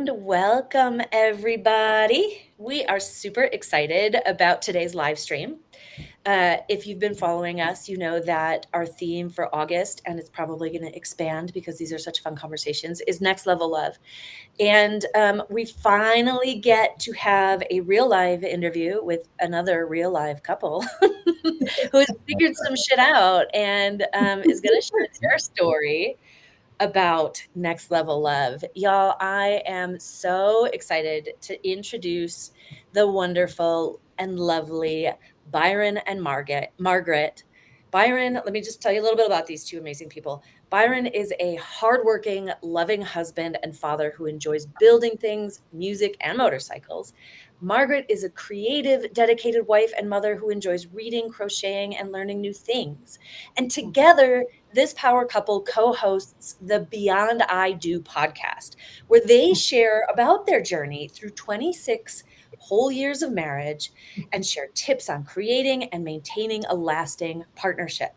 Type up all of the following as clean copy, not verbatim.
And welcome, everybody. We are super excited about today's live stream. If you've been following us, you know that our theme for August, and it's probably going to expand because these are such fun conversations, is next level love. And we finally get to have a real live interview with another real live couple who has figured some shit out and is going to share their story about next level love. Y'all, I am so excited to introduce the wonderful and lovely Byron and Margaret. Byron, let me just tell you a little bit about these two amazing people. Byron is a hardworking, loving husband and father who enjoys building things, music, and motorcycles. Margaret is a creative, dedicated wife and mother who enjoys reading, crocheting, and learning new things. And together, this power couple co-hosts the Beyond I Do podcast, where they share about their journey through 26 whole years of marriage and share tips on creating and maintaining a lasting partnership.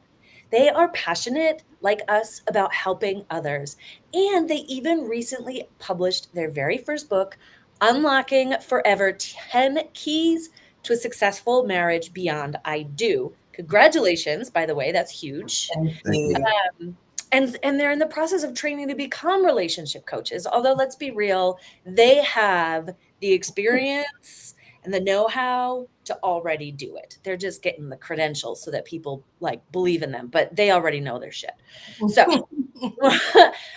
They are passionate, like us, about helping others. And they even recently published their very first book, Unlocking Forever 10 Keys to a Successful Marriage Beyond I Do. Congratulations, by the way, that's huge. Thank you. And they're in the process of training to become relationship coaches. Although let's be real, they have the experience and the know-how to already do it. They're just getting the credentials so that people like believe in them, but they already know their shit. So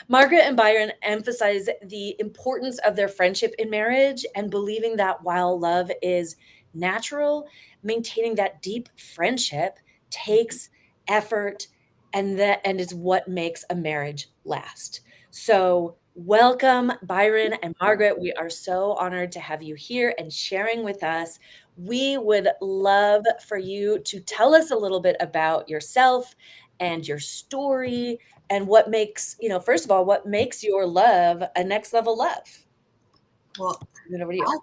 Margaret and Byron emphasize the importance of their friendship in marriage and believing that while love is natural, maintaining that deep friendship takes effort and is what makes a marriage last. So welcome, Byron and Margaret. We are so honored to have you here and sharing with us. We would love for you to tell us a little bit about yourself and your story and what makes, first of all, what makes your love a next level love. Well, Then over to you.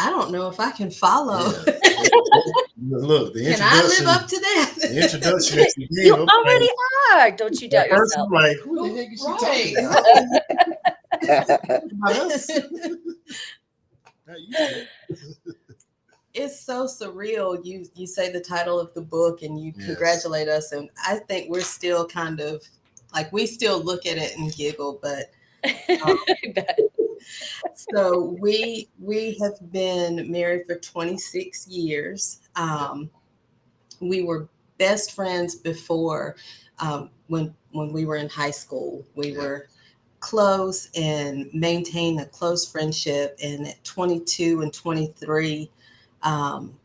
I don't know if I can follow. Yeah. Look, the Can I live introduction. up to that? The introduction that you You gave. already are. Don't you doubt At first, yourself. I'm like, who the heck is she talking about? Us? Not you two. It's so surreal. You say the title of the book and you Yes. congratulate us, and I think we're still kind of like we still look at it and giggle, but I bet. so we have been married for 26 years. We were best friends before when we were in high school. We were close and maintained a close friendship. And at 22 and 23,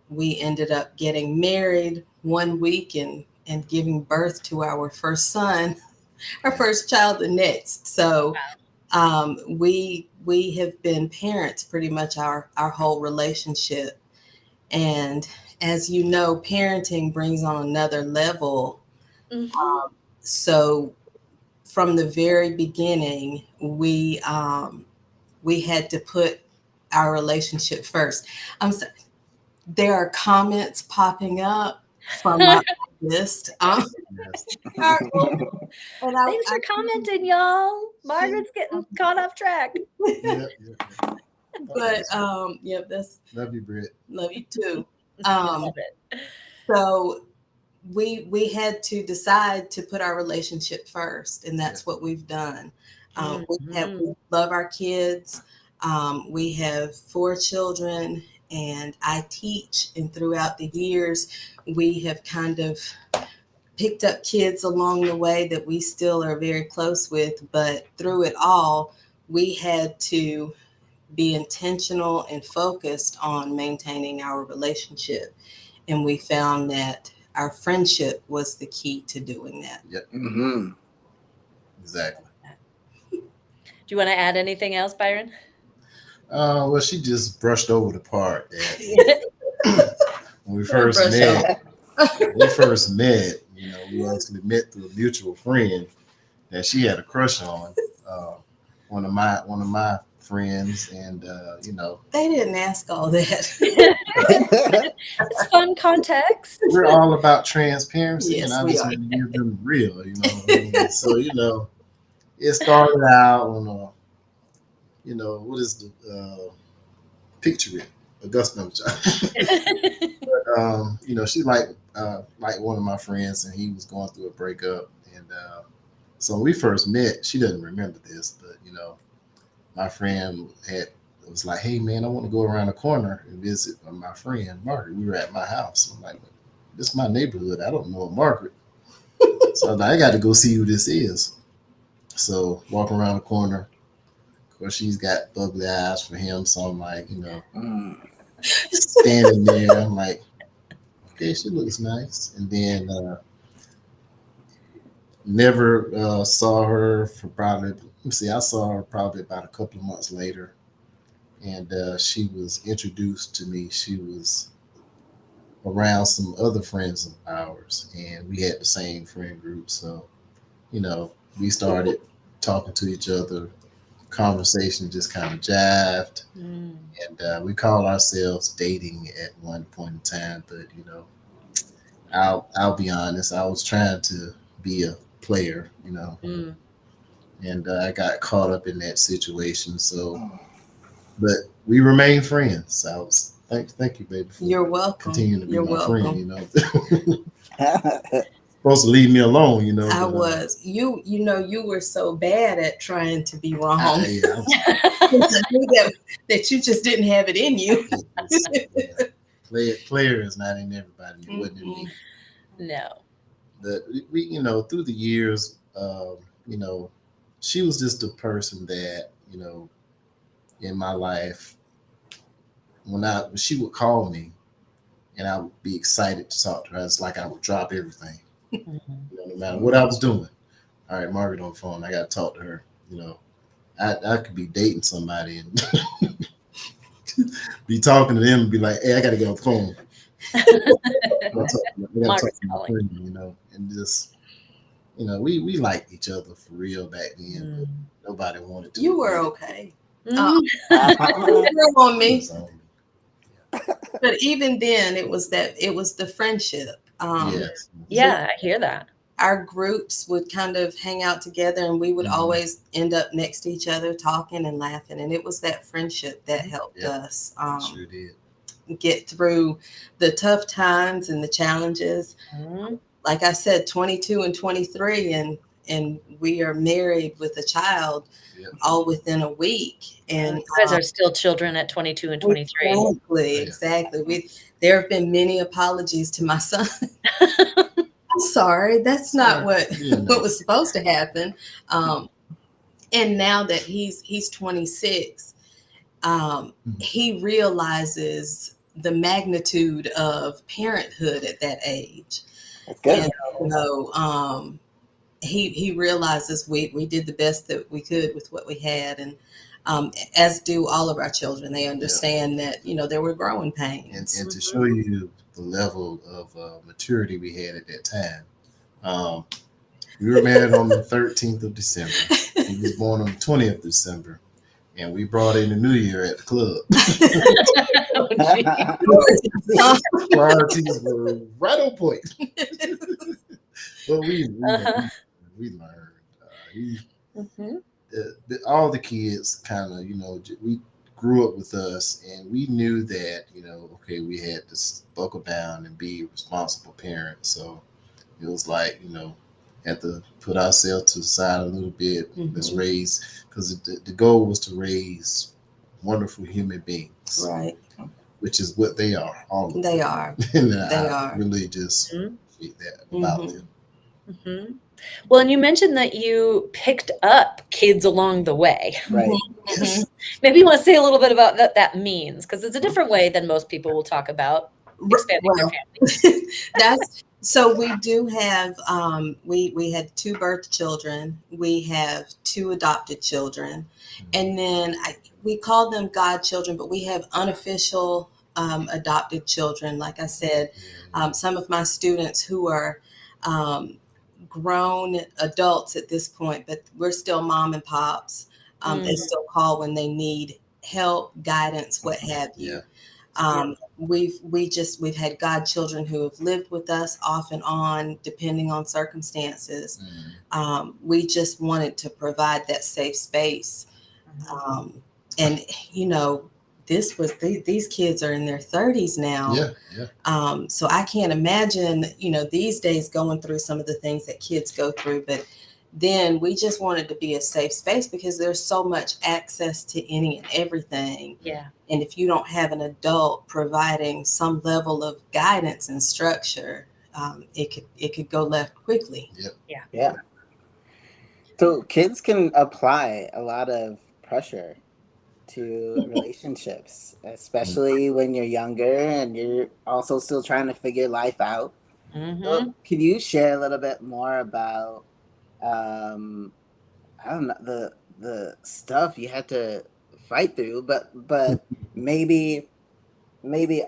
we ended up getting married one week and giving birth to our first son, our first child the next. So we have been parents pretty much our whole relationship. And as you know, parenting brings on another level. Mhm. So from the very beginning, we had to put our relationship first. So, there are comments popping up from my list. Yes. And Thanks for commenting, y'all. Margaret's getting caught off track. Yeah. But that's Love you, Britt. love you too. Love it. So we had to decide to put our relationship first, and that's what we've done. We love our kids. We have 4 children, and I teach. And throughout the years, we have kind of picked up kids along the way that we still are very close with. But through it all, we had to be intentional and focused on maintaining our relationship. And we found that our friendship was the key to doing that. Yep. Mm-hmm. Exactly. Do you want to add anything else, Byron? Well, she just brushed over the part that when we first Brush met. We first met. We actually met through a mutual friend that she had a crush on. One of my friends, and They didn't ask all that. It's fun context. we're all about transparency, Yes, and I we just are. want to give them the real. So it started out on what is the picture it? Augusta, no, she like one of my friends, and he was going through a breakup, and so when we first met, she doesn't remember this, but my friend was like, "Hey man, I want to go around the corner and visit my friend Margaret." We were at my house. I'm like, "This is my neighborhood. I don't know Margaret." So I was like, "I got to go see who this is." So walking around the corner, of course she's got bubbly eyes for him. So I'm like, standing there. I'm like, okay, she looks nice. And then never saw her for probably. Let me see. I saw her probably about a couple of months later, and she was introduced to me. She was around some other friends of ours, and we had the same friend group. So, we started talking to each other. Conversation just kind of jived, and we called ourselves dating at one point in time. But I'll be honest, I was trying to be a player, and I got caught up in that situation. So, but we remain friends. I was thank you, baby, for You're welcome. continuing to be You're my welcome. friend. Supposed to leave me alone, I but, was. You were so bad at trying to be wrong. I I knew that you just didn't have it in you. player is not in everybody. It wasn't in me. No. But we, through the years, she was just a person that, in my life, when she would call me, and I would be excited to talk to her. It's like I would drop everything, no matter what I was doing. All right, Margaret on the phone. I got to talk to her. I could be dating somebody and be talking to them and be like, "Hey, I got to get on the phone." I gotta talk to my friend, and just, we liked each other for real back then, but nobody wanted to. You were okay. Mm. On me. But even then, it was the friendship. Yes. Yeah, I hear that. Our groups would kind of hang out together, and we would always end up next to each other talking and laughing. And it was that friendship that helped us Sure did. get through the tough times and the challenges. Like I said, 22 and 23, and we are married with a child all within a week. And you guys are still children at 22 and 23. Exactly. There have been many apologies to my son. I'm sorry, that's not what was supposed to happen. And now that he's 26, he realizes the magnitude of parenthood at that age. That's good. And he realizes we did the best that we could with what we had, and as do all of our children. They understand that there were growing pains. And to show you the level of maturity we had at that time, we were married on the 13th of December. He was born on the 20th of December. And we brought in the New Year at the club. Priorities were right on point. But we learned. All the kids kind of, we grew up with us, and we knew that, okay, we had to buckle down and be responsible parents. So it was like, had to put ourselves to the side a little bit. Let's raise, because the goal was to raise wonderful human beings, right? Which is what they are. All of they them. are. And they are really just appreciate that about them. Well, and you mentioned that you picked up kids along the way. Right. Yes. Maybe you want to say a little bit about what that means, because it's a different way than most people will talk about expanding their family. So we do have, we had 2 birth children. We have 2 adopted children. And then we call them godchildren, but we have unofficial adopted children. Like I said, some of my students who are grown adults at this point, but we're still mom and pops. They still call when they need help, guidance, what have you. We've had godchildren who have lived with us off and on, depending on circumstances. We just wanted to provide that safe space And you know, these kids are in their 30s now. Yeah, yeah. So I can't imagine, you know, these days going through some of the things that kids go through. But then we just wanted to be a safe space because there's so much access to any and everything. Yeah. And if you don't have an adult providing some level of guidance and structure, it could go left quickly. Yep. Yeah. Yeah. So kids can apply a lot of pressure to relationships, especially when you're younger and you're also still trying to figure life out. Mm-hmm. So can you share a little bit more about um I don't know, the stuff you had to fight through, but maybe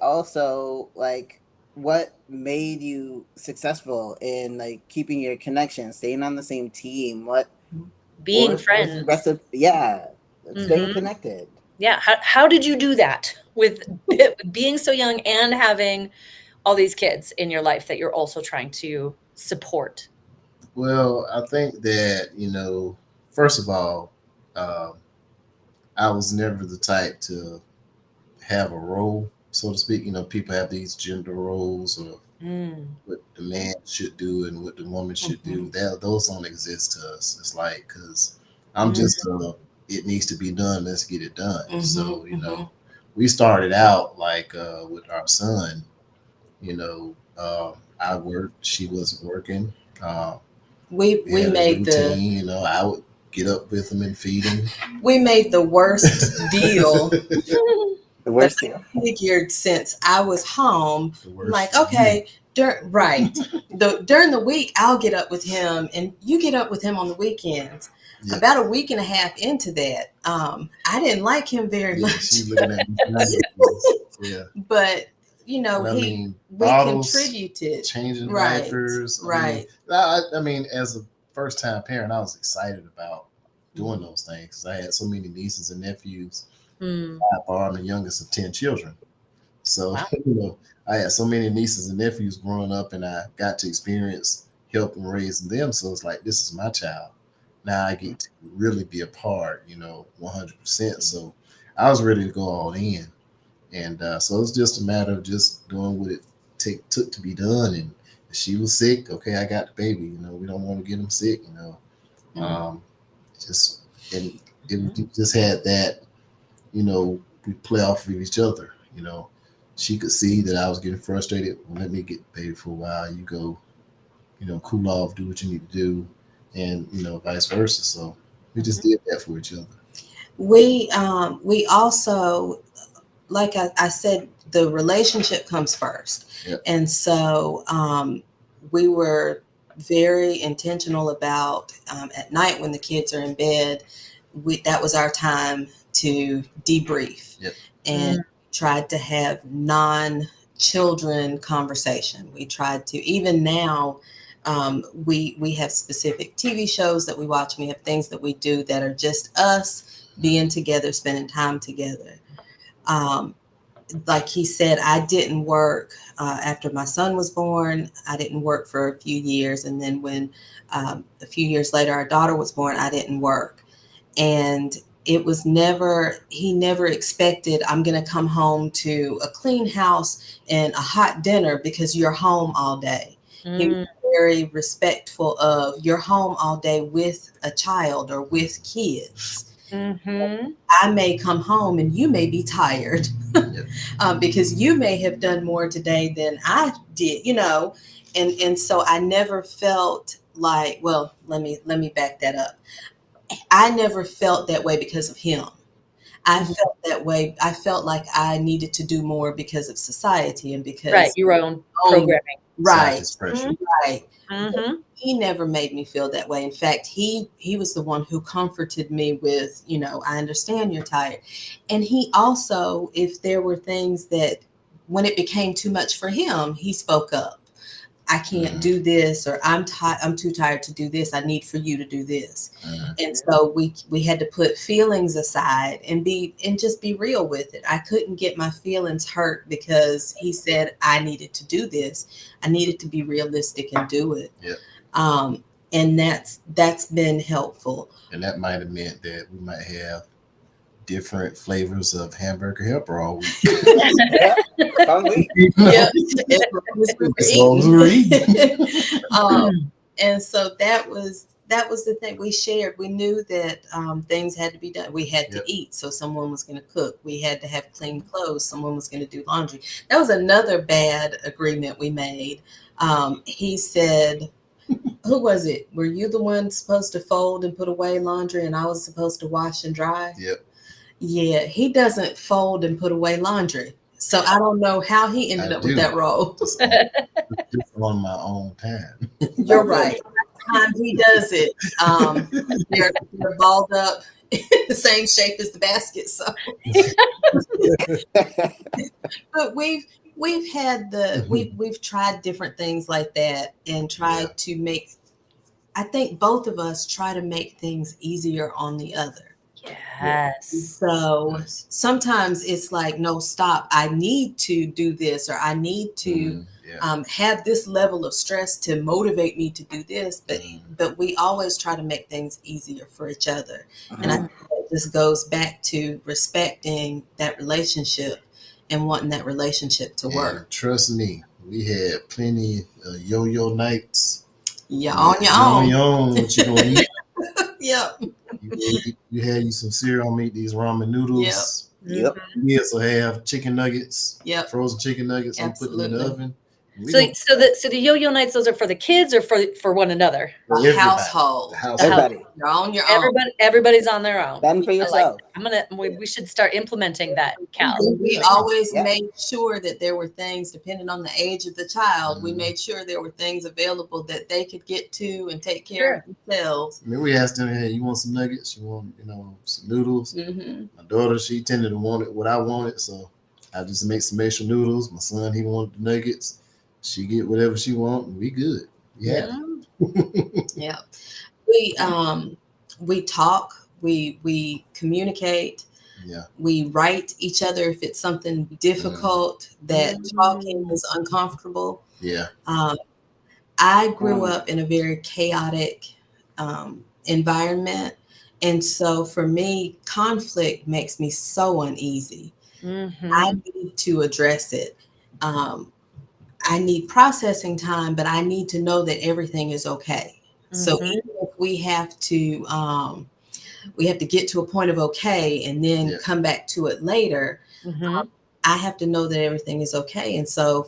also like what made you successful in like keeping your connection, staying on the same team? Being What was the friends. recipe? Yeah, staying Mm-hmm. connected. Yeah. How did you do that with being so young and having all these kids in your life that you're also trying to support? Well, I think that, first of all, uh, I was never the type to have a role, so to speak. People have these gender roles or Mm. what the man should do and what the woman should do. Those don't exist to us. It's like, because I'm Mm. just it needs to be done. Let's get it done. So Mhm. we started out like with our son. I worked. She wasn't working. Uh, We we we had a made the routine. I would get up with him and feed him. we made the worst deal The that worst deal. I figured since I was home. The I'm worst like, for you. okay, right. During the week, I'll get up with him, and you get up with him on the weekends. Yeah. About a week and a half into that, I didn't like him very Yeah, much, she's looking at me. Yeah. but you know, But I mean, we bottles, contributed. changing Right, diapers. right. I mean, as a first time parent, I was excited about doing those things because I had so many nieces and nephews. Mm. I'm the youngest of 10 children. So, Wow. I had so many nieces and nephews growing up, and I got to experience helping raising them. So it's like, this is my child. Now I get to really be a part, 100%. So I was ready to go all in. And so it's just a matter of just doing what it took to be done. And if she was sick, okay, I got the baby. We don't want to get him sick. Um, just and we just had that. We play off of each other. She could see that I was getting frustrated. Well, let me get the baby for a while. You go, cool off, do what you need to do, and vice versa. So we just did that for each other. We also, like I said, the relationship comes first. Yep. And so we were very intentional about at night when the kids are in bed, that was our time to debrief. Yep. And tried to have non-children conversation. We tried to, even now, we have specific TV shows that we watch. We have things that we do that are just us being together, spending time together. Like he said, I didn't work after my son was born. I didn't work for a few years. And then when a few years later, our daughter was born, I didn't work. And it was he never expected I'm going to come home to a clean house and a hot dinner because you're home all day. He was very respectful of you're home all day with a child or with kids. Mm-hmm. I may come home and you may be tired because you may have done more today than I did, and so I never felt like, well, let me back that up. I never felt that way because of him. I felt that way. I felt like I needed to do more because of society and because Right. Your own programming. Right. Expression. Right. Mm-hmm. He never made me feel that way. In fact, he was the one who comforted me with, I understand you're tired. And he also, if there were things that when it became too much for him, he spoke up. I can't do this, or I'm too tired to do this. I need for you to do this. And so we had to put feelings aside and just be real with it. I couldn't get my feelings hurt because he said I needed to do this. I needed to be realistic and do it. Yep. And that's been helpful. And that might have meant that we might have different flavors of hamburger helper all week. Yeah, fun week. Yep. As long as we were As long as we're eating. And so that was the thing we shared. We knew that things had to be done. We had to Yep. eat, so someone was going to cook. We had to have clean clothes. Someone was going to do laundry. That was another bad agreement we made. He said, "Who was it? Were you the one supposed to fold and put away laundry, and I was supposed to wash and dry?" Yep. Yeah, he doesn't fold and put away laundry. So I don't know how he ended I up with do. that role. Just on my own time. You're right. Time he does it, they're balled up in the same shape as the basket. So, but we've had we've tried different things like that and tried to make. I think both of us try to make things easier on the other. Yes. So Nice. sometimes it's like, no, stop. I need to do this, or I need to have this level of stress to motivate me to do this. But we always try to make things easier for each other. And I think that just goes back to respecting that relationship and wanting that relationship to work. Trust me, we had plenty of yo-yo nights. Yeah, on your own. What you gonna eat? Yep. You had you some cereal, meat, these ramen noodles. Yep. We also have chicken nuggets. Yep. Frozen chicken nuggets. I'm putting them in the Absolutely. oven. So the yo-yo nights, those are for the kids or for one another? The household. Everybody. You're on your own. Everybody's on their own. Fend for yourself. We should start implementing that, Cal. We always made sure that there were things, depending on the age of the child, we made sure there were things available that they could get to and take care of themselves. I mean, we asked them, hey, you want some nuggets? You want, some noodles? My daughter, she tended to want it what I wanted, so I just make some extra noodles. My son, he wanted the nuggets. She get whatever she want, and we good. Yeah. Yeah. We talk, we communicate. Yeah. We write each other if it's something difficult that talking is uncomfortable. Yeah. I grew up in a very chaotic environment. And so for me, conflict makes me so uneasy. I need to address it. I need processing time, but I need to know that everything is okay. So even if we have to get to a point of okay and then come back to it later, I have to know that everything is okay. And so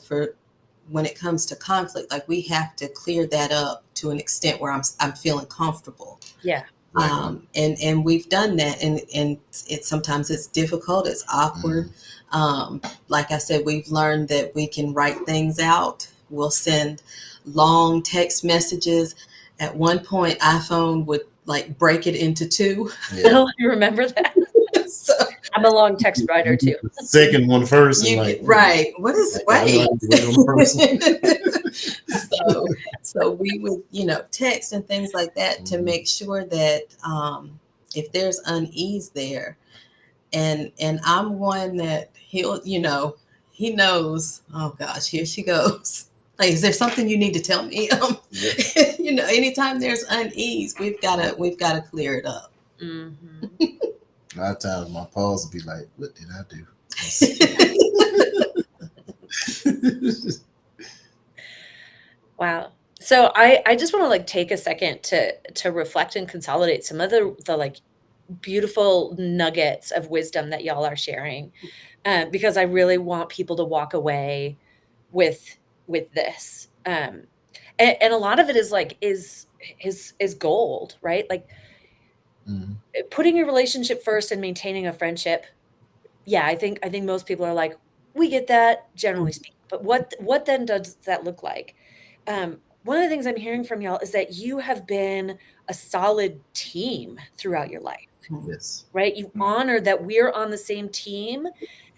when it comes to conflict, like we have to clear that up to an extent where I'm feeling comfortable. Yeah. And we've done that, and sometimes it's difficult, it's awkward. Like I said, we've learned that we can write things out. We'll send long text messages. At one point, iPhone would like break it into two. Yeah. Oh, you remember that? So I'm a long text writer too. Second one first. Right. What is wait? So we would, text and things like that to make sure that if there's unease there, and I'm one that he'll, he knows, oh gosh, here she goes. Like, is there something you need to tell me? Anytime there's unease, we've got to clear it up. A lot of times my pause will be like, what did I do? Wow. So I just want to like take a second to reflect and consolidate some of the like beautiful nuggets of wisdom that y'all are sharing, because I really want people to walk away with this. And a lot of it is like is gold, right? Like putting your relationship first and maintaining a friendship. Yeah, I think most people are like, we get that, generally speaking. But what then does that look like? One of the things I'm hearing from y'all is that you have been a solid team throughout your life. Yes. Right? You honor that we're on the same team.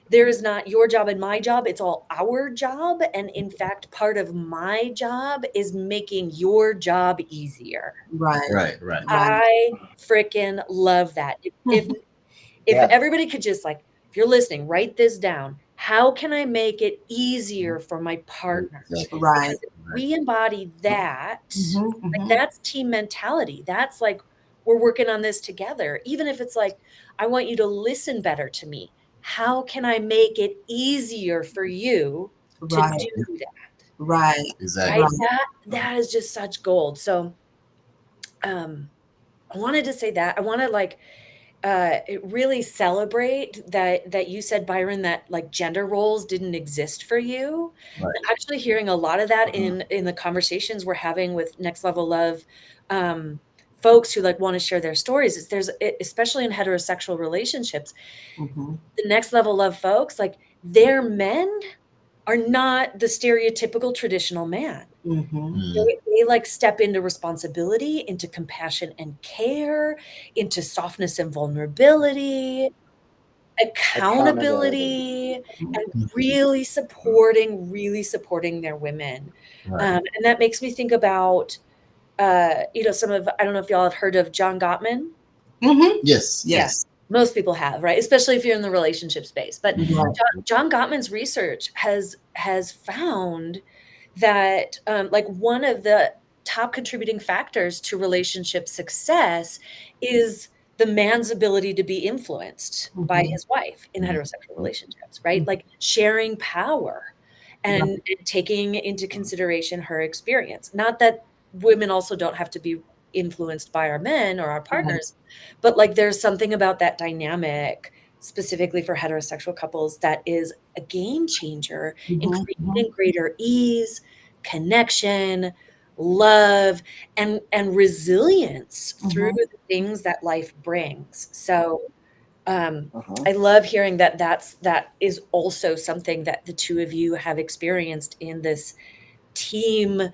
There is not your job and my job. It's all our job. And in fact, part of my job is making your job easier. Right. I freaking love that. If everybody could just like, if you're listening, write this down. How can I make it easier for my partner? Right. We embody that. Like that's team mentality. That's like we're working on this together. Even if it's like, I want you to listen better to me. How can I make it easier for you to Right. do that? Right. Exactly. Right? Right. That is just such gold. So I wanted to say that. I want to like really celebrate that you said, Byron, that like gender roles didn't exist for you. Right. I'm actually hearing a lot of that in the conversations we're having with Next Level Love folks who like want to share their stories. Is there's especially in heterosexual relationships, Mm-hmm. the Next Level Love folks, like their men are not the stereotypical traditional man. Mm-hmm. They like step into responsibility, into compassion and care, into softness and vulnerability, accountability, and really supporting their women. Right. And that makes me think about, some of, I don't know if y'all have heard of John Gottman. Mm-hmm. Yes. Yes. Most people have, right? Especially if you're in the relationship space. But Right. John Gottman's research has found that like one of the top contributing factors to relationship success is the man's ability to be influenced by Mm-hmm. his wife in Mhm. heterosexual relationships, right? Like sharing power and taking into consideration her experience. Not that women also don't have to be influenced by our men or our partners, but like there's something about that dynamic specifically for heterosexual couples that is a game changer in Mm-hmm. creating greater ease, connection, love, and resilience through Mm-hmm. the things that life brings. So Uh-huh. I love hearing that is also something that the two of you have experienced in this team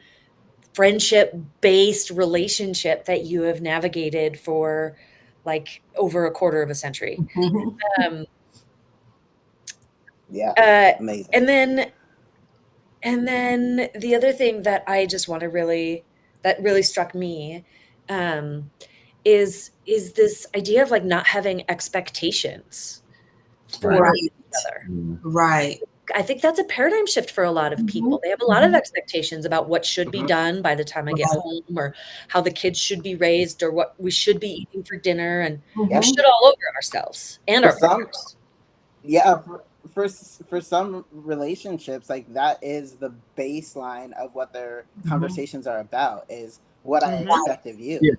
friendship based relationship that you have navigated for like over a quarter of a century. Mm-hmm. Um, Yeah. uh, Amazing. and then the other thing that I just want to that really struck me is this idea of like not having expectations for Right. each other. Mhm. Right. I think that's a paradigm shift for a lot of people. They have a lot of expectations about what should be done by the time I get Right. home, or how the kids should be raised, or what we should be eating for dinner, and we Yeah. should all over ourselves and For our some, partners. yeah, for some relationships, like that is the baseline of what their conversations are about, is what I Mhm. expect of you. Yeah.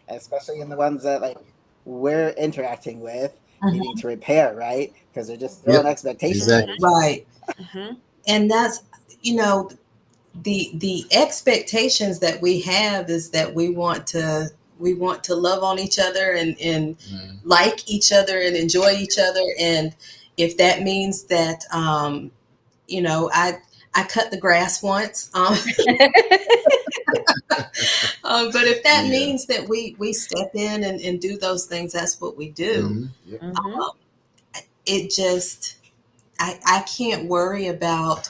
Especially in the ones that like we're interacting with, needing to repair, right? Because they're just throwing Yep. expectations Exactly. at each other. Right. Mhm. And that's, you know, the expectations that we have is that we want to love on each other and Mhm. like each other and enjoy each other. And if that means that I cut the grass once, but if that Yeah. means that we step in and do those things, that's what we do. Mhm. Yep. Mhm. Um, it just I can't worry about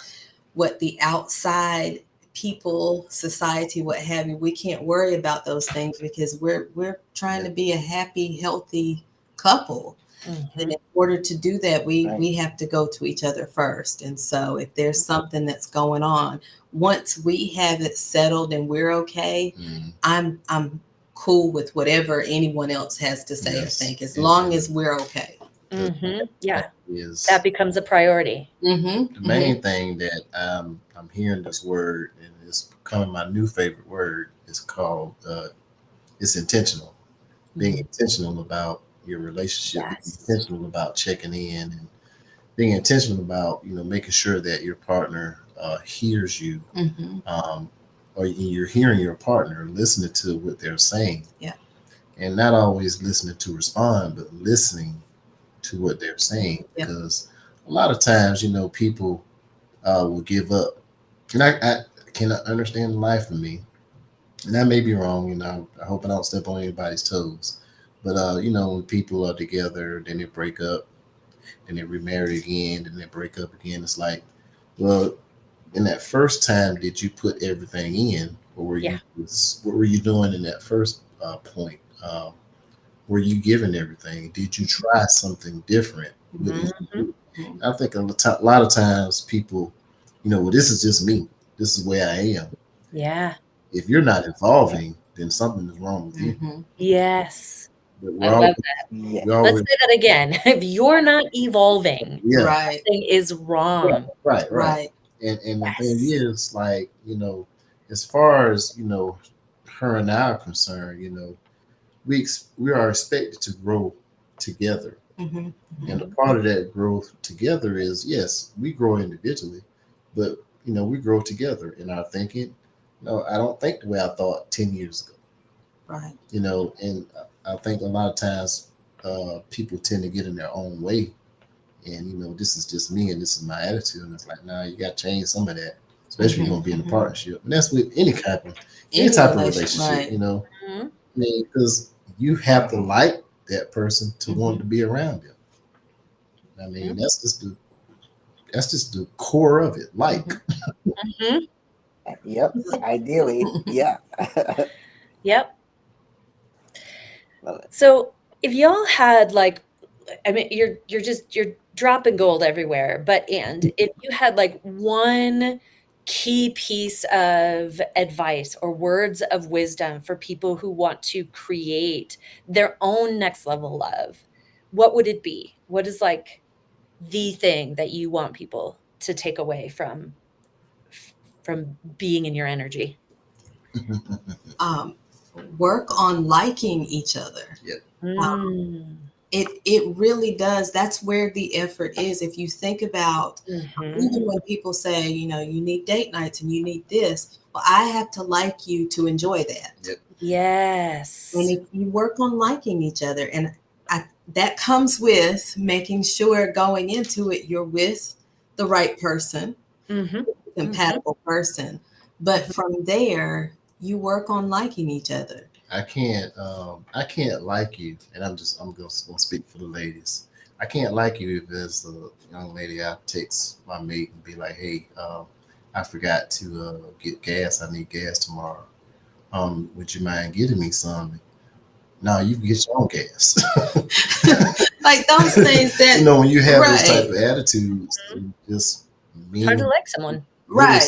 what the outside people, society, what have you. We can't worry about those things because we're trying to be a happy, healthy couple. And Mhm. in order to do that, Right. we have to go to each other first. And so if there's something that's going on, once we have it settled and we're okay, Mhm. I'm cool with whatever anyone else has to say or Yes. think, as And- long and as we're okay. Mhm. Yeah, that is that becomes a priority. Mm-hmm. the main thing that I'm hearing this word, and it's becoming my new favorite word. Is called it's intentional. Being intentional about your relationship, being Yes. intentional about checking in, and being intentional about making sure that your partner hears you, Mm-hmm. or you're hearing your partner, listening to what they're saying. Yeah. And not always listening to respond, but listening to what they're saying. Yeah. Because a lot of times, people will give up. And I cannot understand the life of me. And that may be wrong, I hope I don't step on anybody's toes. But when people are together, then they break up, then they remarry again, then they break up again. It's like, well, in that first time, did you put everything in, or Yeah. what were you doing in that first point? Were you giving everything? Did you try something different? Mhm. I think a lot of times people, well, this is just me. This is where I am. Yeah. If you're not evolving, then something is wrong with you. Mhm. Yes. But I love that. Yeah. we Let's always, say that again. If you're not evolving, yeah, Right. something is wrong. right. Right. And the thing Yes. is, like, as far as her and I are concerned, we are expected to grow together. Mhm. And a part of that growth together is, yes, we grow individually, but we grow together in our thinking. No, I don't think the way I thought 10 years ago. Right. And I think a lot of times people tend to get in their own way, and this is just me and this is my attitude, and it's like, nah, you got to change some of that, especially if you're Mhm. gonna be in a Mhm. partnership, and that's with any type of relationship, Right. Mhm. I mean, because you have to like that person to want Mhm. to be around them. I mean, Mhm. that's just the core of it. Like, Mhm. Yep. Ideally, yeah. Yep. Love it. So if y'all had like, I mean, you're dropping gold everywhere, and if you had like one key piece of advice or words of wisdom for people who want to create their own next level love, what would it be? What is like the thing that you want people to take away from being in your energy? Um, work on liking each other. Mm. It really does. That's where the effort is. If you think about, Mhm. even when people say, you need date nights and you need this, well, I have to like you to enjoy that. Yep. Yes. And if you work on liking each other, and that comes with making sure going into it you're with the right person, Mhm. compatible person. But from there, you work on liking each other. I can't like you, and I'm just gonna speak for the ladies. I can't like you if there's a young lady I text my mate and be like, hey, I forgot to get gas. I need gas tomorrow. Would you mind getting me some? No, you can get your own gas. Like those things that, When you have those type right, of attitudes, it just It's hard to mean like someone. right.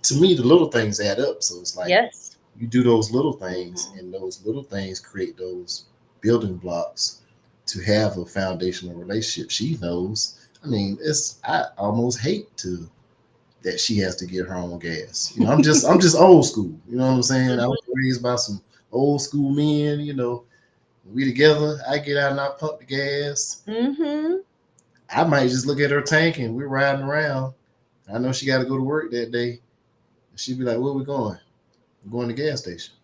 to me, the little things add up. So it's like Yes. you do those little things, Mhm. and those little things create those building blocks to have a foundational relationship. She knows. I mean, I almost hate to that she has to get her own gas. I'm just old school. You know what I'm saying? I was raised by some old school men. We together. I get out and I pump the gas. Mm-hmm. I might just look at her tank and we're riding around. I know she got to go to work that day. And she'd be like, "Where we going? We're going to the gas station.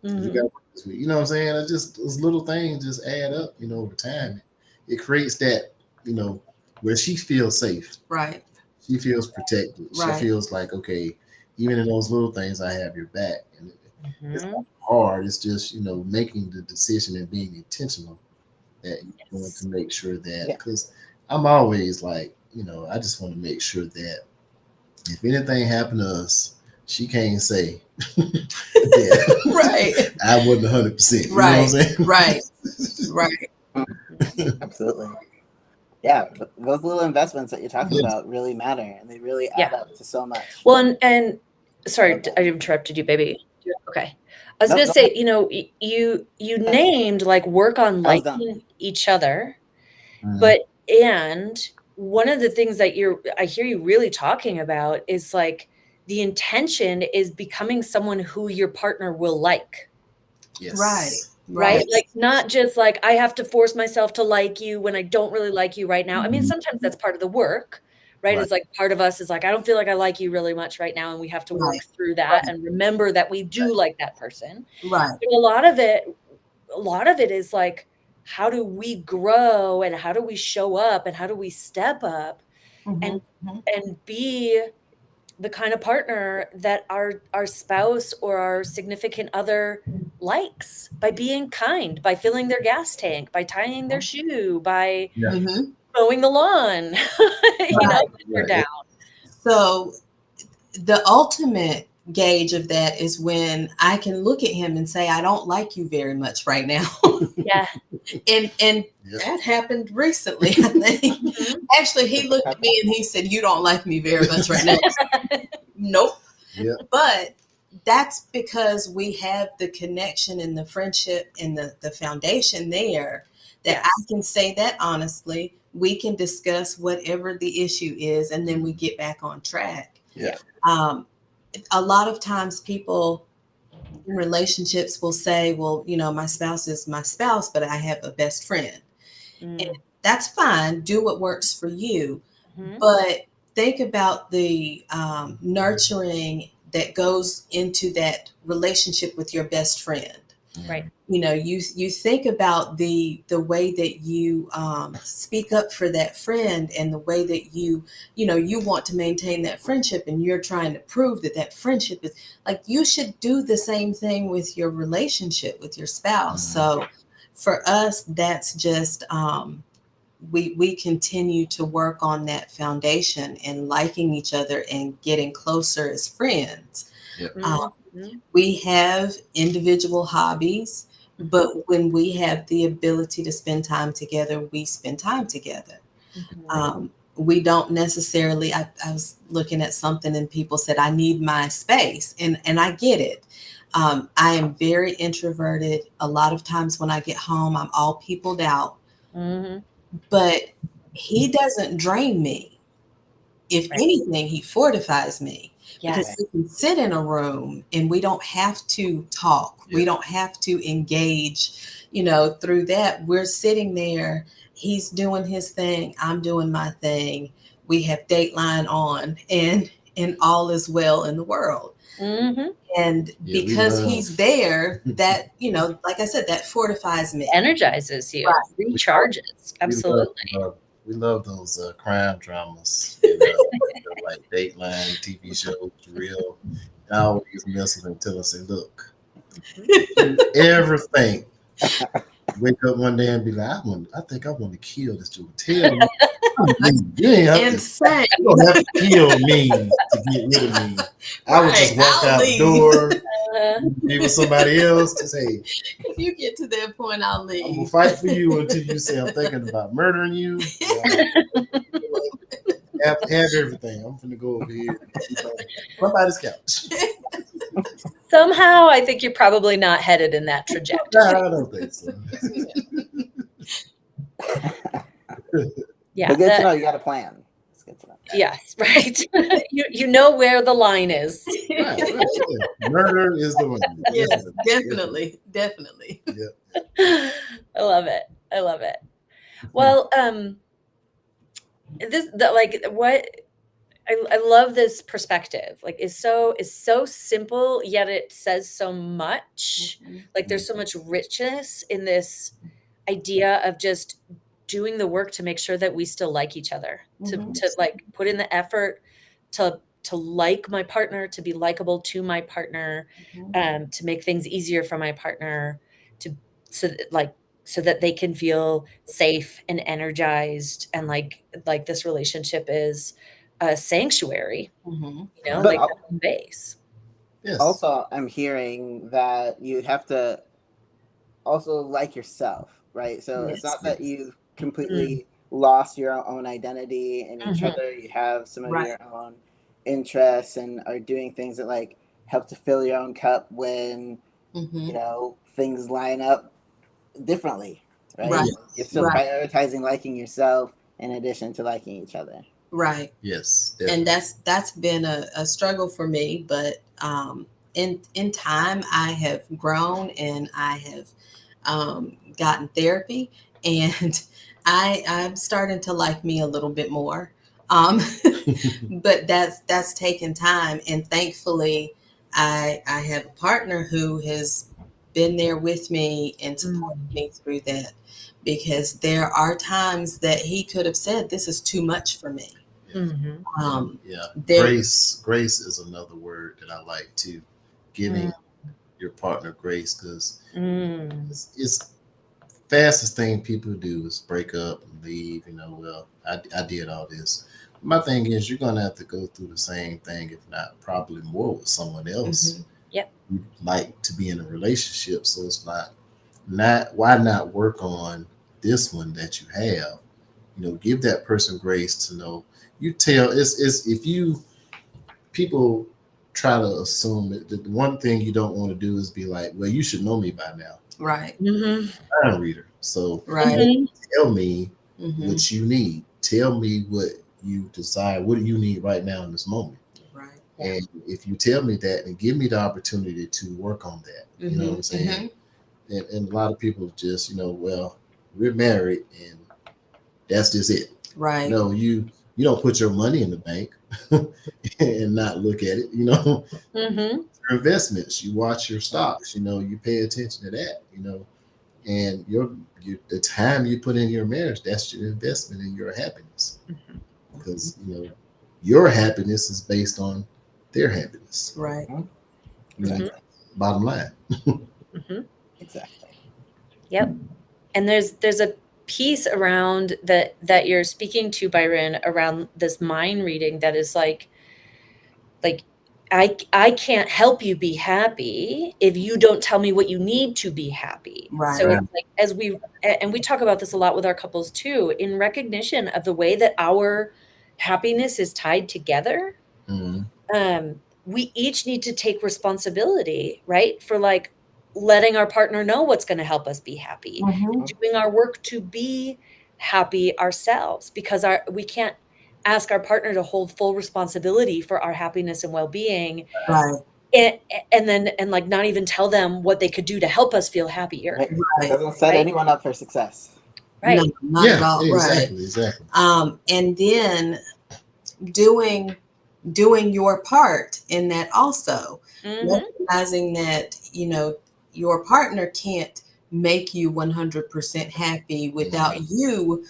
'Cause we got Mm-hmm. to work this week." You know what I'm saying? It's just those little things just add up. Over time, it creates that. Where she feels safe. Right, She feels protected. She right. feels like, okay, even in those little things, I have your back. And it's Mm-hmm. not hard. It's just making the decision and being intentional that you're going Yes. to make sure that, Yeah. because I'm always like, I just want to make sure that if anything happened to us, she can't say that Right, I wasn't 100%. You know what I'm right, saying? right, right. Absolutely. Yeah, those little investments that you're talking Yes. about really matter, and they really Yeah. add up to so much. Well, and sorry, Love that. I interrupted you, baby. Okay. I was No, gonna go say, ahead. you named like work on I was done. liking each other, Mhm. but and one of the things that I hear you really talking about is like the intention is becoming someone who your partner will like. Yes. Right, Right? right. Like, not just like, I have to force myself to like you when I don't really like you right now. I mean, Mhm. sometimes that's part of the work, right? Right. It's like part of us is like, I don't feel like I like you really much right now, and we have to work Right, through that and remember that we do like that person. right. But a lot of it is like, how do we grow and how do we show up and how do we step up and Mhm, mhm. be the kind of partner that our spouse or our significant other likes by being kind, by filling their gas tank, by tying their shoe, by Yeah. Mhm. mowing the lawn, Right. when you're Right. down. So the ultimate gauge of that is when I can look at him and say, I don't like you very much right now. Yeah. And Yeah. that happened recently, I think. Mhm. Actually, he looked at me and he said, you don't like me very much right now. Nope. Yeah. But that's because we have the connection and the friendship and the foundation there that Yes. I can say that honestly. We can discuss whatever the issue is, and then we get back on track. Yeah. A lot of times people in relationships will say, well, my spouse is my spouse, but I have a best friend. And Mm. that's fine. Do what works for you. Mhm. But think about the nurturing that goes into that relationship with your best friend. Right. You think about the way that you speak up for that friend, and the way that you want to maintain that friendship, and you're trying to prove that that friendship is like, you should do the same thing with your relationship with your spouse. So for us, that's just we continue to work on that foundation and liking each other and getting closer as friends. Mhm. We have individual hobbies, but when we have the ability to spend time together, we spend time together. Mhm. We don't necessarily, I was looking at something and people said, I need my space. And I get it. I am very introverted. A lot of times when I get home, I'm all peopled out, Mhm. but he doesn't drain me. If Right. anything, he fortifies me, because Yes. we can sit in a room and we don't have to talk. We Yeah. don't have to engage, through that. We're sitting there. He's doing his thing. I'm doing my thing. We have Dateline on, and all is well in the world. Mhm. And Yeah, we because love. he's there, that, like I said, that fortifies me. Energizes you, Right. recharges. We love, Absolutely. we love those crime dramas, like Dateline TV shows, real. I always mess with them until I say, look, you ever think, wake up one day and be like, I think I want to kill this dude. Tell me, I'm leaving. You ain't have to, Insane. you don't have to kill me to get rid of me. I would just Right. walk I'll out the leave. door, Uh, be with somebody else to say, If you get to that point, I'll I'm gonna leave. fight for you until you say I'm thinking about murdering you. Have everything. I'm finna go over here and sleep on somebody's couch. Somehow, I think you're probably not headed in that trajectory. No, I don't think so. Yeah. But good to know you got a plan. It's good to know. Yes. Right. You know where the line is. Right, yeah. Murder is the one. Yes, definitely. Yeah. I love it. I love it. Well, what I love this perspective. Like, is so simple, yet it says so much. Like, there's so much richness in this idea of just doing the work to make sure that we still like each other, to like put in the effort to like my partner, to be likable to my partner, to make things easier for my partner, to so that, like so that they can feel safe and energized, and like this relationship is a sanctuary, Mhm. But like a home base. Yes. also, I'm hearing that you have to also like yourself, right? So it's Yes. not that you've Mm. completely lost your own identity in each Mhm. other. You have some of Right. your own interests and are doing things that like help to fill your own cup when Mhm. things line up differently, right? Right. You're still Right. prioritizing liking yourself in addition to liking each other. Right. Yes. And Definitely. that's been a struggle for me, but in time I have grown, and I have gotten therapy, and I'm starting to like me a little bit more. Um, but that's taken time, and thankfully I have a partner who has been there with me and supported me through that, because there are times that he could have said, this is too much for me. Mhm. Yeah. There, Grace is another word that I like too. Giving your partner grace, because Mm. it's fastest thing people do is break up and leave. Well, I did all this. My thing is, you're gonna have to go through the same thing, if not probably more, with someone else. Yep. You like to be in a relationship, so it's not why not work on this one that you have. Give that person grace to know. You tell it's if you people try to assume that the one thing you don't want to do is be like, well, you should know me by now. Right. Mhm. I'm a reader. So Right. Mhm. tell me Mhm. what you need. Tell me what you desire. What do you need right now in this moment? Right. Yeah. And if you tell me that and give me the opportunity to work on that, you know what I'm saying? And a lot of people just, well, we're married and that's just it. Right. No, you don't put your money in the bank and not look at it. Mhm. Your investments. You watch your stocks. You pay attention to that. And the time you put in your marriage, that's your investment in your happiness. Mhm. Because your happiness is based on their happiness. Right. Mhm. Bottom line. Mhm. Exactly. Yep. And there's a piece around that you're speaking to, Byron, around this mind reading that is like I can't help you be happy if you don't tell me what you need to be happy. Right. So it's like and we talk about this a lot with our couples too, in recognition of the way that our happiness is tied together. Mhm. We each need to take responsibility, right? For like letting our partner know what's going to help us be happy, doing our work to be happy ourselves, because we can't ask our partner to hold full responsibility for our happiness and well-being, Right. and, and like not even tell them what they could do to help us feel happier. Right. It Right. doesn't set Right. anyone up for success. No, Right. not at Yeah, all. Right. exactly. And then doing your part in that also, Mhm. recognizing that your partner can't make you 100% happy without you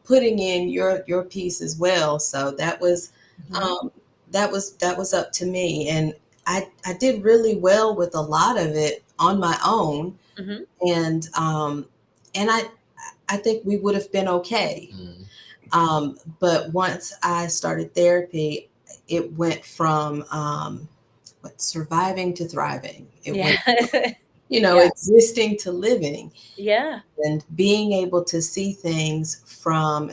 putting in your piece as well. So that was Mhm. that was up to me, and I did really well with a lot of it on my own, Mhm. and I think we would have been okay. But once I started therapy, it went from surviving to thriving. It went, Yeah. Yeah. existing to living, Yeah. and being able to see things from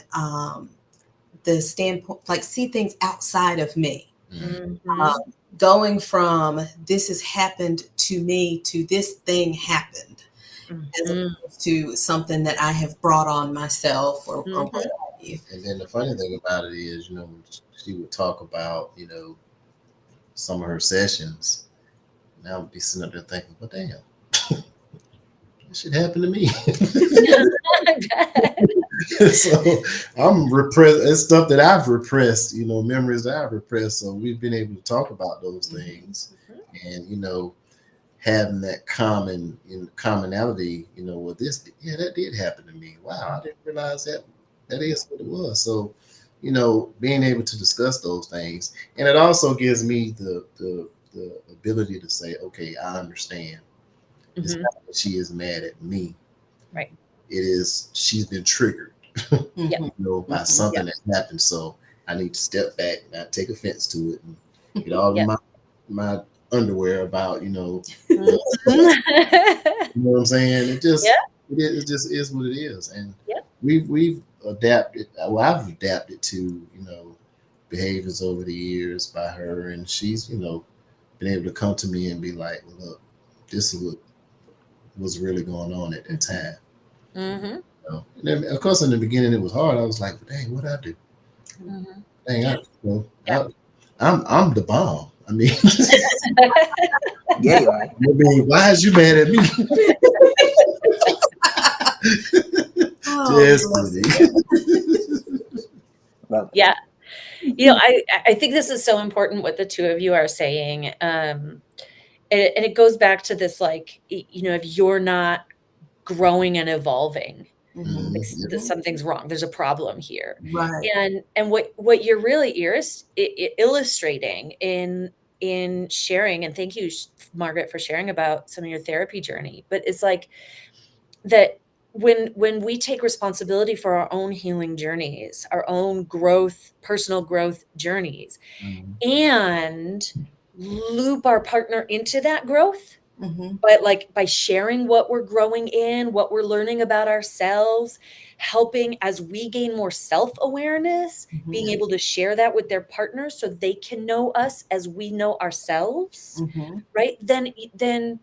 the standpoint, like see things outside of me. Mhm. Going from this has happened to me to this thing happened, as Mhm. opposed to something that I have brought on myself or what Mhm. have you. And then the funny thing about it is, she would talk about, some of her sessions. And I would be sitting up there thinking, well, damn, this shit happened to me. I bet. So I'm repressed. It's stuff that I've repressed, memories that I've repressed. So we've been able to talk about those things, and having that commonality. Well, that did happen to me. Wow, I didn't realize that is what it was. So, being able to discuss those things, and it also gives me the ability to say, okay, I understand. It's Mhm. not that she is mad at me. Right. It is she's been triggered, Yeah. by Mhm. something that happened. So I need to step back, not take offense to it, and get all Yeah. of my underwear about, Mhm. what I'm saying. Yeah. It just is what it is, and Yeah. we've adapted. Well, I've adapted to behaviors over the years by her, and she's been able to come to me and be like, well, look, this is what was really going on at that time. Mhm. And then, of course, in the beginning it was hard. I was like, dang, what I do? Mhm. Dang, Yeah. I'm the bomb. I mean, Yeah, you are. why is you mad at me? Oh, Just bless kidding. Love it. Yeah. I think this is so important what the two of you are saying. And it goes back to this, like, if you're not growing and evolving, Mhm. like, Mhm. something's wrong. There's a problem here. Right. And what you're really illustrating in sharing, and thank you, Margaret, for sharing about some of your therapy journey, but it's like that when we take responsibility for our own healing journeys, our own personal growth journeys, Mhm. and loop our partner into that growth, Mm-hmm. But like by sharing what we're growing in, what we're learning about ourselves, helping as we gain more self-awareness, being able to share that with their partners so they can know us as we know ourselves, Mm-hmm. right? Then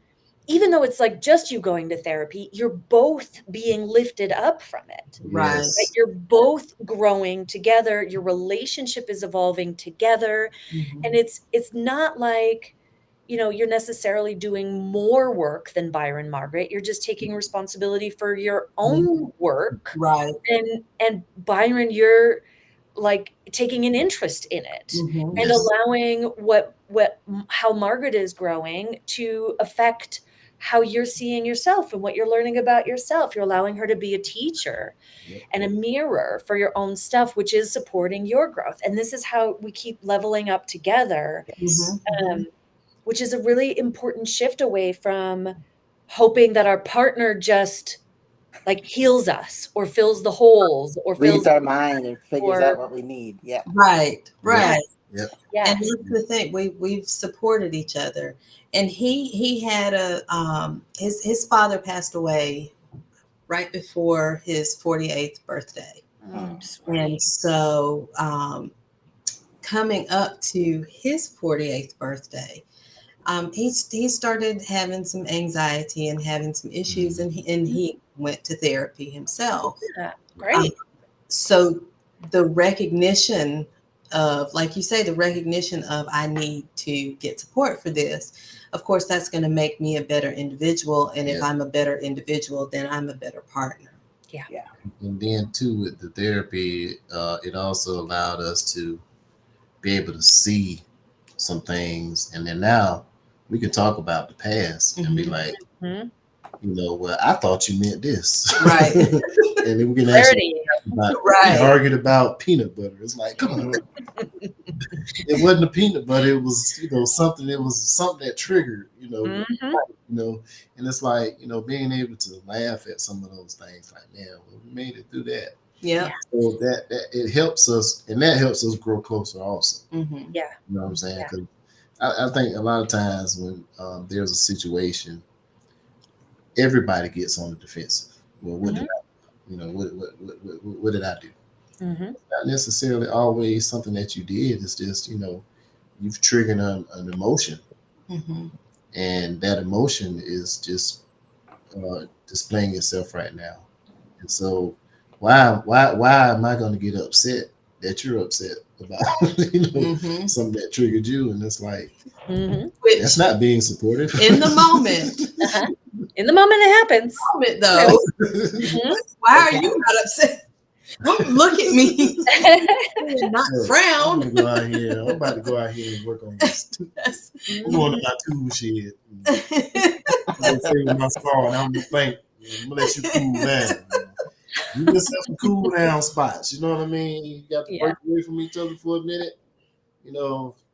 even though it's like just you going to therapy, you're both being lifted up from it. Right. Right? Yes. You're both growing together, your relationship is evolving together, Mm-hmm. and it's not like, you're necessarily doing more work than Byron Margaret. You're just taking responsibility for your own work. Right. And Byron, you're like taking an interest in it Mm-hmm. and Yes. allowing how Margaret is growing to affect how you're seeing yourself and what you're learning about yourself. You're allowing her to be a teacher Yep. and a mirror for your own stuff, which is supporting your growth. And this is how we keep leveling up together. Yes. Um, which is a really important shift away from hoping that our partner just like heals us or fills the holes or Reads fills our mind and figures or out what we need. Yeah. Right. Yep. Right. Yep. And yes. that's the thing. We've supported each other. And he had his father passed away right before his 48th birthday. I'm sorry. And so coming up to his 48th birthday, he started having some anxiety and having some issues, and he went to therapy himself. Yeah, great. So the recognition of, like you say, the recognition of I need to get support for this. Of course, that's going to make me a better individual, and if Yeah. I'm a better individual, then I'm a better partner. And then too, with the therapy, it also allowed us to be able to see some things, and then now we can talk about the past and be like, Mhm. well, I thought you meant this, Right. and then we can actually Clarity. about Right. argued about peanut butter. It's like, come on, it wasn't a peanut butter. It was something. It was something that triggered. Mhm. And it's like being able to laugh at some of those things. Like, man, well, we made it through that. Yeah. So that it helps us, and that helps us grow closer also. Mm-hmm. Yeah. You know what I'm saying? Yeah. 'Cause I think a lot of times when there's a situation, everybody gets on the defensive. Well, what did I, what did I do? Mhm. Not necessarily always something that you did. It's just you've triggered an emotion, Mm-hmm. and that emotion is just displaying itself right now. And so, why am I going to get upset that you're upset about Mm-hmm. something that triggered you? And it's like Mhm. Which that's not being supportive. in the moment, Uh-huh. In the moment it happens. though, Mhm. why are you not upset? Don't look at me and not Look, frown. I'm about to go out here and work on this. I'm going to my tool shed. I'm gonna say with my saw, and I'm gonna think. I'm gonna let you cool down. You just have some cool down spots. You know what I mean? You got to Yeah. break away from each other for a minute.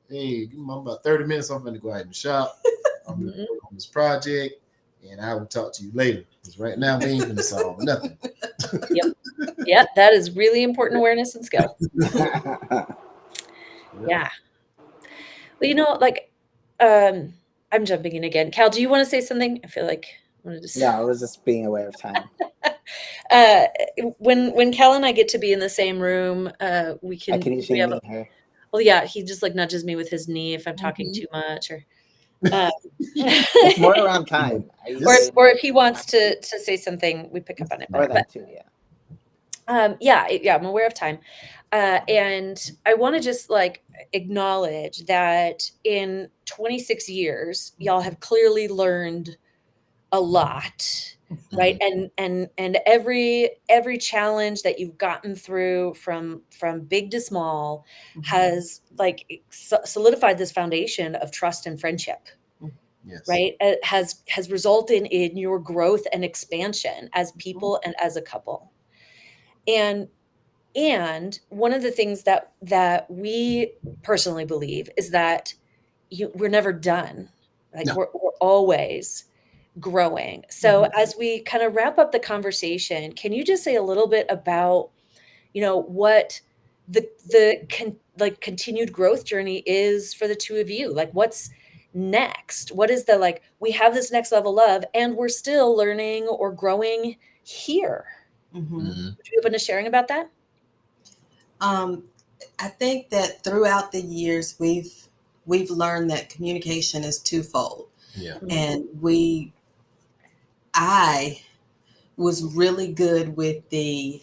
Hey, give me about 30 minutes. I'm gonna go out in the shop. I'm gonna work on this project, and I will talk to you later. Because right now we ain't gonna solve nothing. Yeah, that is really important awareness and skill. Yeah. Well, like, I'm jumping in again. Cal, do you want to say something? I feel like I wanted to. No, I was just being aware of time. When Cal and I get to be in the same room, we I can. can We usually have meet her. well, yeah, he just like nudges me with his knee if I'm talking too much, or It's more around time. I usually or if he wants to say something, we pick up on it. or But that too, yeah. yeah, I'm aware of time. And I want to just like acknowledge that in 26 years, y'all have clearly learned a lot, right? And every challenge that you've gotten through from big to small has like solidified this foundation of trust and friendship, Yes. right? It has resulted in your growth and expansion as people and as a couple. And one of the things that we personally believe is that we're never done. Like No. we're always growing. So as we kind of wrap up the conversation, can you just say a little bit about, what the continued growth journey is for the two of you? Like what's next? What is the, like, we have this next level of, and we're still learning or growing here. Mhm. Would you be open to sharing about that? I think that throughout the years we've learned that communication is twofold, Yeah. and I was really good with the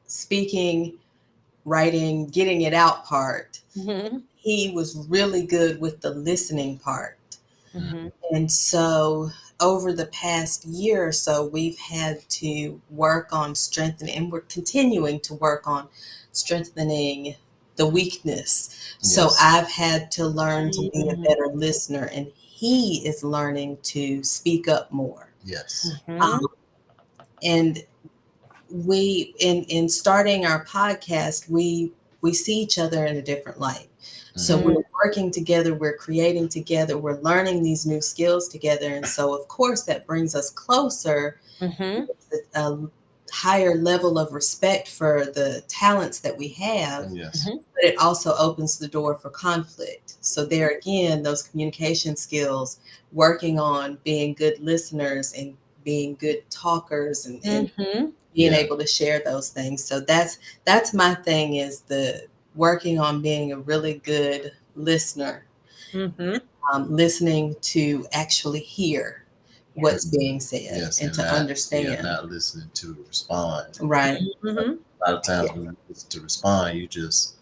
speaking, writing, getting it out part. Mhm. He was really good with the listening part. Mhm. And so over the past year or so, we've had to work on strengthening, and we're continuing to work on strengthening the weakness. So Yes. I've had to learn to be a Mhm. better listener, and he is learning to speak up more. Yes. Mhm. Um, and we, in starting our podcast, we see each other in a different light. So Mhm. we're working together, we're creating together, we're learning these new skills together. And so, of course, that brings us closer, Mhm. a higher level of respect for the talents that we have, Yes. Mhm. but it also opens the door for conflict. So, there again, those communication skills, working on being good listeners and being good talkers, and Mhm. being Yeah. able to share those things. So that's my thing, is the working on being a really good listener, Mhm. listening to actually hear what's being said, Yes. and to Yeah, understand. not listening to respond. Right. Mhm. A lot of times Yeah. when you listen to respond, you just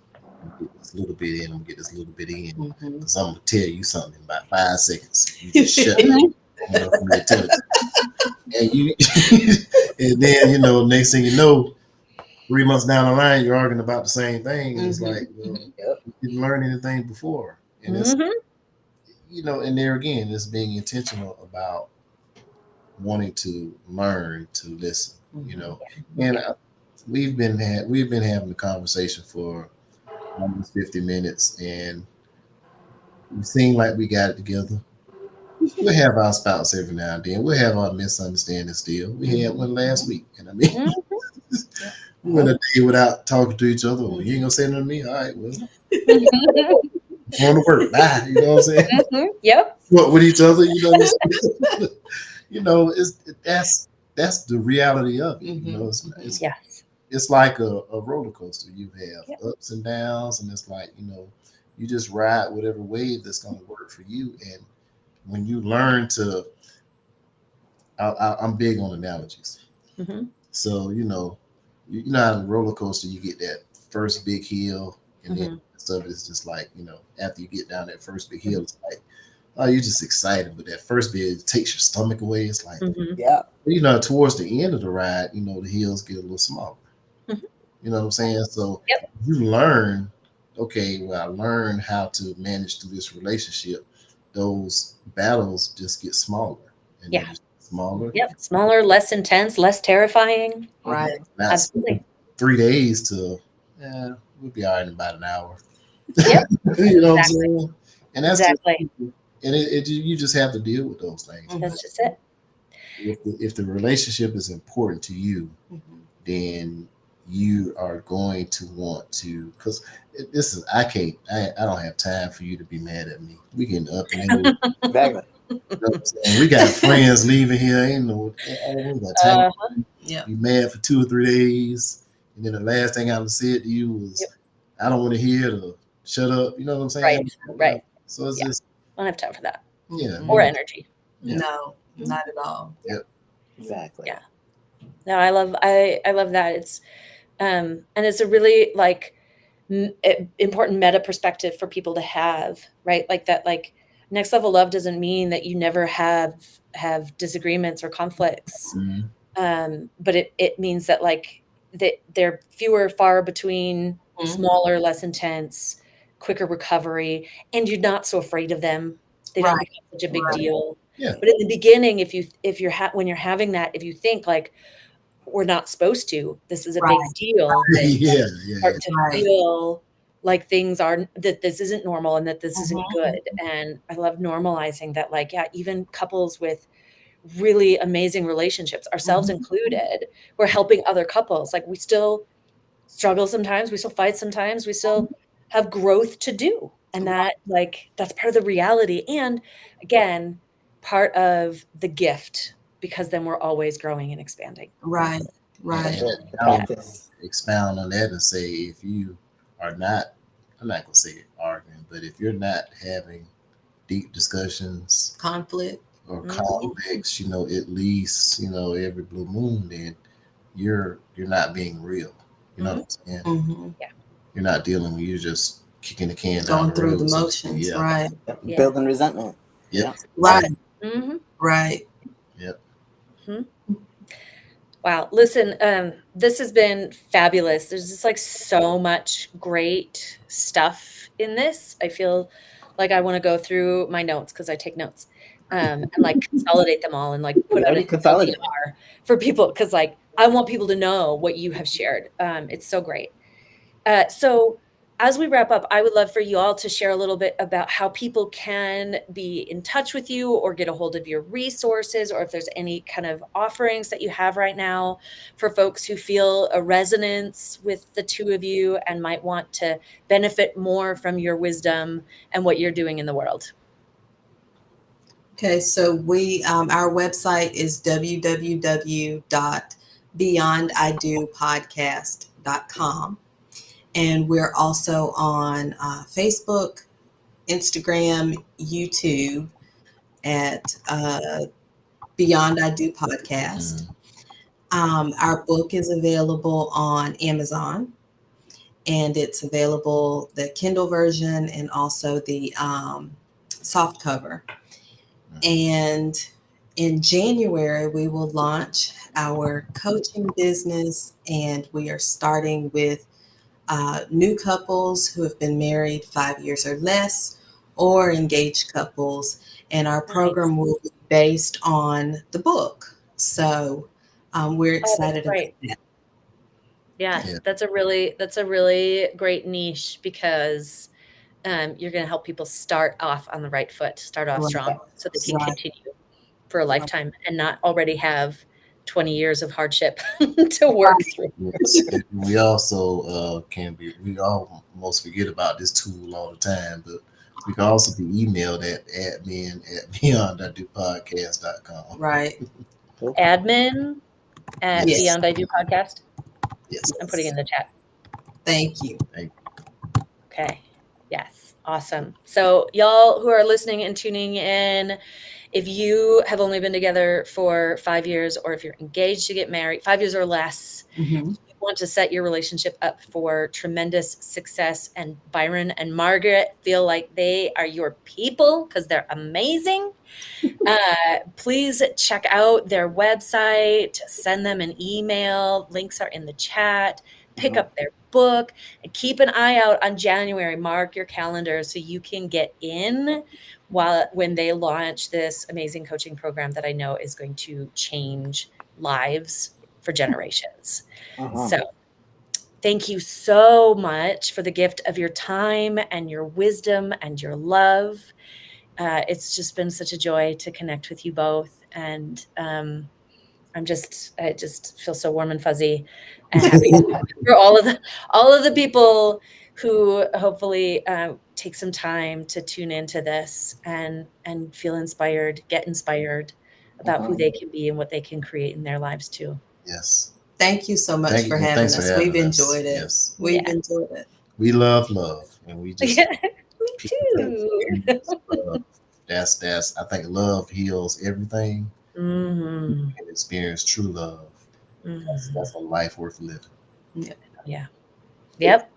get this little bit in, get this little bit in. Mhm. Because I'm gonna tell you something in about 5 seconds. You just shut Mhm. for me to tell it. And you and then, next thing you know, 3 months down the line, you're arguing about the same thing. And it's Mhm. like, well, Yep. you didn't learn anything before. And it's, Mhm. and there again, it's being intentional about wanting to learn to listen, and we've been having a conversation for almost 50 minutes, and we seem like we got it together. We'll have our spouse every now and then. We'll have our misunderstandings still. We had one last week, and I mean, Mhm. we went a day without talking to each other. Well, you ain't gonna say nothing to me. All right, well, Mhm. going to work. Bye. You know what I'm saying? Mhm. Yep. What with each other, it's that's the reality of it. It's Yes. it's like a roller coaster. You Yep. have ups and downs, and it's like, you just ride whatever wave that's going to work for you. And when you learn to, I'm big on analogies. Mhm. So on a roller coaster, you get that first big hill, and then Mhm. stuff is just like, after you get down that first big hill, it's like, oh, you're just excited. But that first bit, it takes your stomach away. It's like, Mhm. Yeah. towards the end of the ride, the hills get a little smaller. Mhm. You know what I'm saying? So Yep. you learn, okay, well, I learned how to manage through this relationship. Those battles just get smaller, and they Yeah. just get smaller. Yep. Smaller, less intense, less terrifying. Right. Not Absolutely. 3 days to, we'll be all right in about an hour. Yep. You know what I'm Exactly. saying? And that's Exactly. and you just have to deal with those things. Mhm. That's just it. If the relationship is important to you, Mhm. then you are going to want to, because this is, I don't have time for you to be mad at me. We getting up and then Exactly. we got friends leaving here. Ain't got time Uh, Yeah. to be mad for 2 or 3 days, and then the last thing I said to you was, Yep. I don't want to hear to shut up. You know what I'm saying? Right. Right. So it's Yeah. just, I don't have time for that. yeah, Mhm. Or energy. Yeah. No, not at all. Exactly. Yeah. No, I love that. It's and it's a really, like, important meta perspective for people to have, right? Like that, like, next level love doesn't mean that you never have disagreements or conflicts. Mhm. But it means that, like, that they're fewer far between, Mhm. smaller, less intense, quicker recovery, and you're not so afraid of them. They don't Right. become such a big Right. deal. Yeah. But in the beginning, if you're when you're having that, if you think like, we're not supposed to, this is a big Right. deal, then Yeah, yeah, start to Right. feel like things are, that this isn't normal and that this isn't Mhm. good. And I love normalizing that, like, yeah, even couples with really amazing relationships, ourselves Mhm. included, we're helping other couples. Like, we still struggle sometimes, we still fight sometimes, we still have growth to do. And that, like, that's part of the reality. And again, part of the gift, because then we're always growing and expanding. Right. And, Right. and The I'll practice. expound on that and say, if you are not, I'm not going to say arguing, but if you're not having deep discussions Conflict. or Mhm. conflicts, at least, every blue moon, then you're not being real. You know what I'm saying? Mm-hmm. You're not dealing with, you're just kicking the can down Going the through road. the So to motions. speak. Yeah. Right. Yeah. Building resentment. Yep. Right. Mhm. Right. Yep. Wow. Listen, this has been fabulous. There's just like so much great stuff in this. I feel like I want to go through my notes because I take notes, and like consolidate them all and like put We out already an consolidated. LDR for people because like I want people to know what you have shared. It's so great. So as we wrap up, I would love for you all to share a little bit about how people can be in touch with you or get a hold of your resources, or if there's any kind of offerings that you have right now for folks who feel a resonance with the two of you and might want to benefit more from your wisdom and what you're doing in the world. Okay, so our website is www.beyondidopodcast.com, and we're also on Facebook, Instagram, YouTube at Beyond I Do Podcast. Our book is available on Amazon, and it's available the Kindle version and also the soft cover. And in January, we will launch our coaching business, and we are starting with new couples who have been married 5 years or less, or engaged couples. And our program will be based on the book. So we're excited about that. Yes, that's a really great niche because you're going to help people start off on the right foot, start off strong so they can continue for a lifetime and not already have 20 years of hardship to work through. Yes. And we also we almost forget about this tool all the time, but we can also be emailed at admin@beyondidopodcast.com. Right. Admin at Yes. Beyond I Do Podcast. Yes. I'm putting in the chat. Thank you. Okay. Yes. Awesome. So y'all who are listening and tuning in, if you have only been together for 5 years, or if you're engaged to get married, 5 years or less, Mm-hmm. you want to set your relationship up for tremendous success, and Byron and Margaret feel like they are your people because they're amazing. Please check out their website, send them an email. Links are in the chat. Pick up their book and keep an eye out on January. Mark your calendar so you can get in when they launch this amazing coaching program that I know is going to change lives for generations. So thank you so much for the gift of your time and your wisdom and your love. It's just been such a joy to connect with you both. And I just feel so warm and fuzzy and happy for all of the people who hopefully take some time to tune into this and feel inspired, get inspired about who they can be and what they can create in their lives too. Yes. Thank you so much Thank you. for Well, having thanks for us. having We've us. enjoyed it. Yes. We've Yeah. enjoyed it. We love love, and we just Me too. love. That's I think love heals everything. Mhm. You can experience true love. Mhm. That's a life worth living. Yeah. Yeah. Yep.